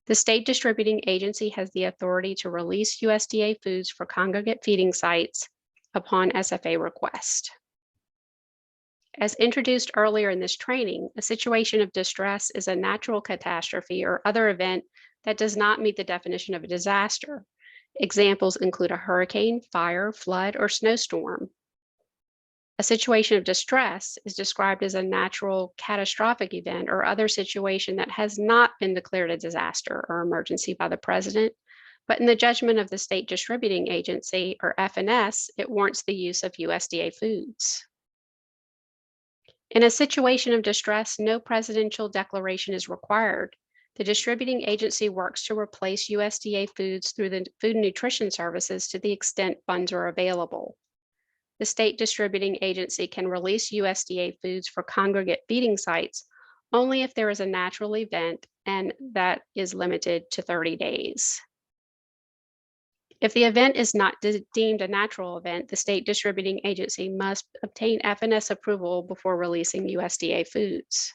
The state distributing agency has the authority to release USDA foods for congregate feeding sites upon SFA request. As introduced earlier in this training, a situation of distress is a natural catastrophe or other event that does not meet the definition of a disaster. Examples include a hurricane, fire, flood, or snowstorm. A situation of distress is described as a natural catastrophic event or other situation that has not been declared a disaster or emergency by the president, but in the judgment of the state distributing agency, or FNS, it warrants the use of USDA foods. In a situation of distress, no presidential declaration is required. The distributing agency works to replace USDA foods through the Food and Nutrition Services to the extent funds are available. The state distributing agency can release USDA foods for congregate feeding sites only if there is a natural event, and that is limited to 30 days. If the event is not deemed a natural event, the state distributing agency must obtain FNS approval before releasing USDA foods.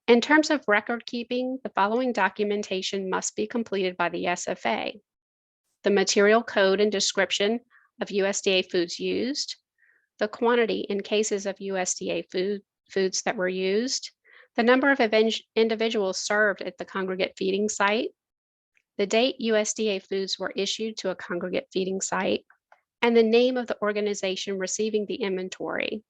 In terms of record keeping, the following documentation must be completed by the SFA: the material code and description of USDA foods used, the quantity in cases of USDA foods that were used, the number of individuals served at the congregate feeding site, the date USDA foods were issued to a congregate feeding site, and the name of the organization receiving the inventory.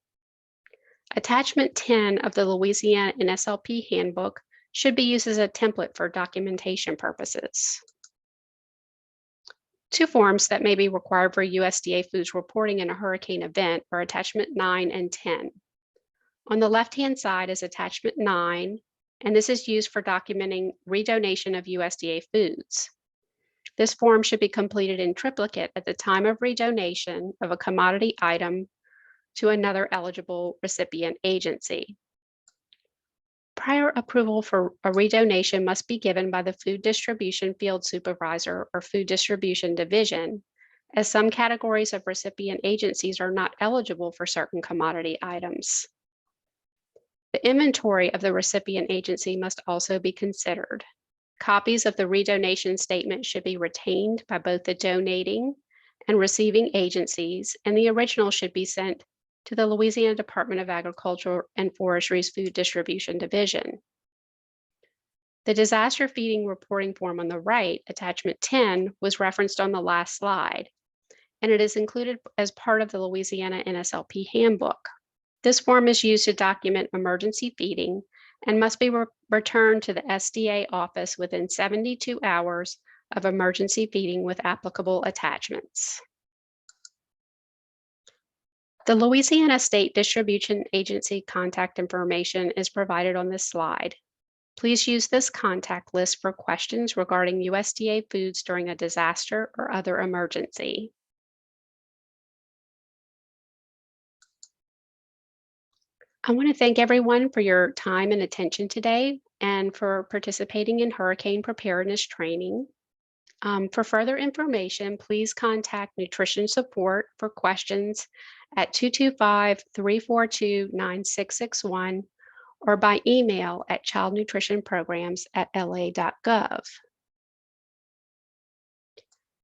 Attachment 10 of the Louisiana NSLP handbook should be used as a template for documentation purposes. Two forms that may be required for USDA foods reporting in a hurricane event are Attachment 9 and 10. On the left-hand side is Attachment 9, and this is used for documenting redonation of USDA foods. This form should be completed in triplicate at the time of redonation of a commodity item to another eligible recipient agency. Prior approval for a redonation must be given by the Food Distribution Field Supervisor or Food Distribution Division, as some categories of recipient agencies are not eligible for certain commodity items. The inventory of the recipient agency must also be considered. Copies of the redonation statement should be retained by both the donating and receiving agencies, and the original should be sent to the Louisiana Department of Agriculture and Forestry's Food Distribution Division. The disaster feeding reporting form on the right, Attachment 10, was referenced on the last slide, and it is included as part of the Louisiana NSLP handbook. This form is used to document emergency feeding and must be returned to the SDA office within 72 hours of emergency feeding with applicable attachments. The Louisiana State Distribution Agency contact information is provided on this slide. Please use this contact list for questions regarding USDA foods during a disaster or other emergency. I want to thank everyone for your time and attention today and for participating in hurricane preparedness training. For further information, please contact Nutrition Support for questions at 225-342-9661 or by email at childnutritionprograms@la.gov.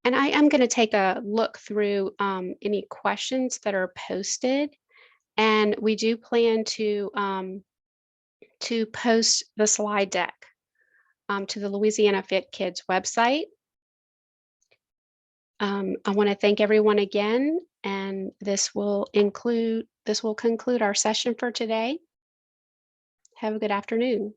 And I am going to take a look through any questions that are posted. And we do plan to post the slide deck to the Louisiana Fit Kids website. I want to thank everyone again, and this will conclude our session for today. Have a good afternoon.